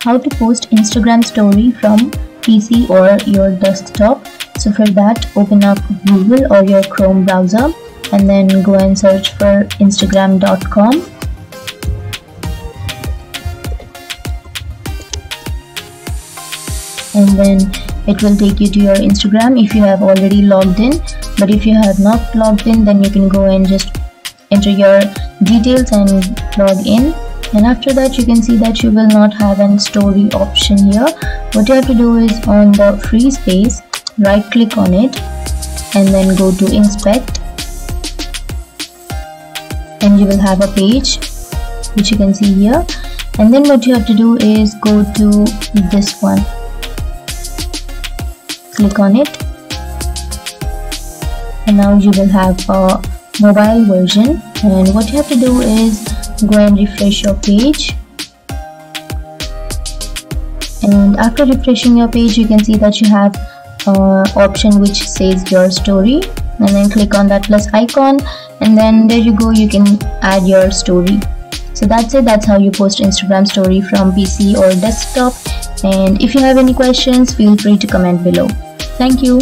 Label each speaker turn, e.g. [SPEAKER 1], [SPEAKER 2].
[SPEAKER 1] how to post Instagram story from PC or your desktop. So for that, open up Google or your Chrome browser and then go and search for instagram.com. And then it will take you to your Instagram if you have already logged in. But if you have not logged in, then you can go and just enter your details and log in. And after that, you can see that you will not have a story option here. What you have to do is on the free space, right click on it and then go to inspect, and you will have a page which you can see here. And then what you have to do is go to this one, click on it, and now you will have a mobile version. And what you have to do is go and refresh your page, and after refreshing your page, you can see that you have option which says your story, and then click on that plus icon, and then there you go, you can add your story. So that's it. That's how you post Instagram story from PC or desktop. And if you have any questions, feel free to comment below. Thank you.